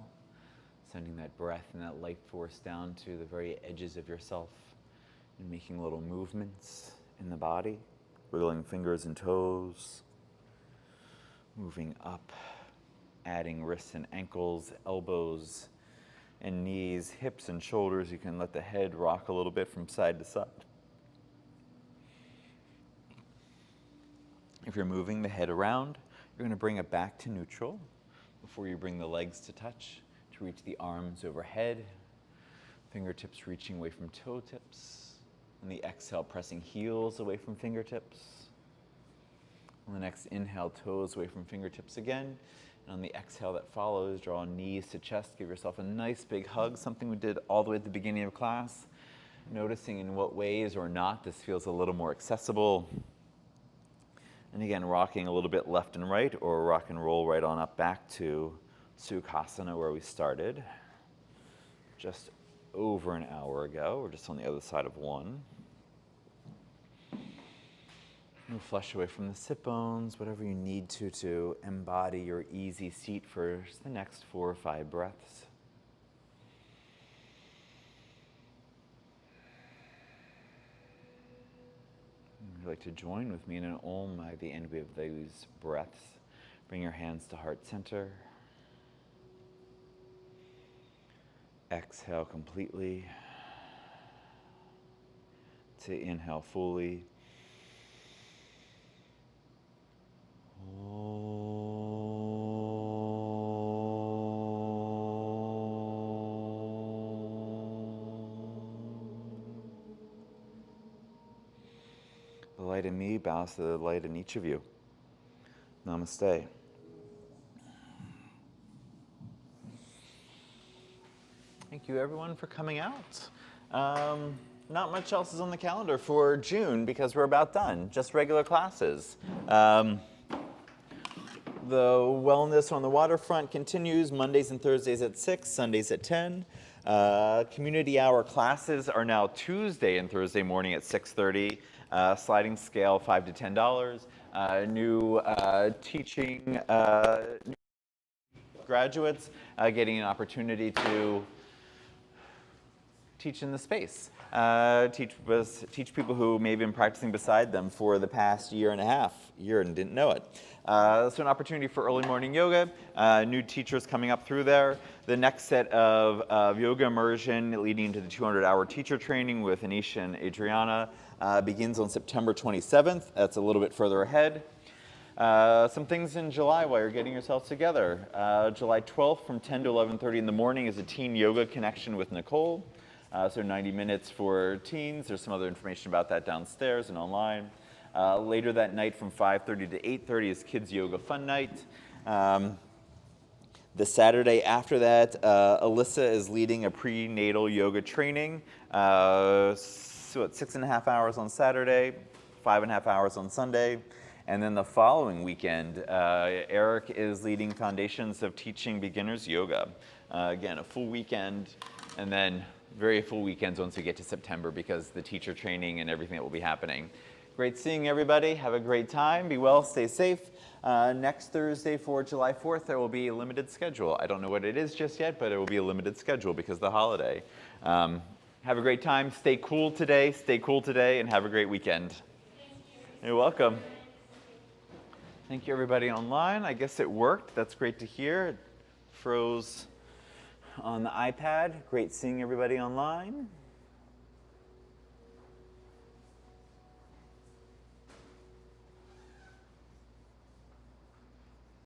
sending that breath and that life force down to the very edges of yourself and making little movements in the body, wiggling fingers and toes, moving up, adding wrists and ankles, elbows and knees, hips and shoulders. You can let the head rock a little bit from side to side. If you're moving the head around, you're going to bring it back to neutral before you bring the legs to touch, to reach the arms overhead, fingertips reaching away from toe tips, and the exhale pressing heels away from fingertips. On the next inhale, toes away from fingertips again. And on the exhale that follows, draw knees to chest. Give yourself a nice big hug, something we did all the way at the beginning of class. Noticing in what ways or not this feels a little more accessible. And again, rocking a little bit left and right, or rock and roll right on up back to Sukhasana where we started just over an hour ago. We're just on the other side of one. Move flush away from the sit bones, whatever you need to embody your easy seat for the next 4 or 5 breaths. If you'd like to join with me in an Om at the end of these breaths, bring your hands to heart center. Exhale completely. To inhale fully. The light in me bows to the light in each of you. Namaste. Thank you everyone for coming out. Not much else is on the calendar for June because we're about done, just regular classes. The wellness on the waterfront continues Mondays and Thursdays at 6, Sundays at 10. Community hour classes are now Tuesday and Thursday morning at 6:30. Sliding scale $5 to $10. New teaching graduates getting an opportunity to teach in the space. Teach people who may have been practicing beside them for the past year and didn't know it. So an opportunity for early morning yoga, new teachers coming up through there. The next set of yoga immersion leading to the 200-hour teacher training with Anisha and Adriana begins on September 27th. That's a little bit further ahead. Some things in July while you're getting yourselves together. July 12th from 10 to 11:30 in the morning is a teen yoga connection with Nicole. So 90 minutes for teens. There's some other information about that downstairs and online. Later that night from 5:30 to 8:30 is Kids Yoga Fun Night. The Saturday after that, Alyssa is leading a prenatal yoga training. So it's 6.5 hours on Saturday, 5.5 hours on Sunday. And then the following weekend, Eric is leading Foundations of Teaching Beginners Yoga. Again, a full weekend, and then very full weekends once we get to September because the teacher training and everything that will be happening. Great seeing everybody. Have a great time. Be well, stay safe. Next Thursday for July 4th, there will be a limited schedule. I don't know what it is just yet, but it will be a limited schedule because of the holiday. Have a great time. Stay cool today, and have a great weekend. You're welcome. Thank you, everybody online. I guess it worked. That's great to hear. It froze on the iPad. Great seeing everybody online.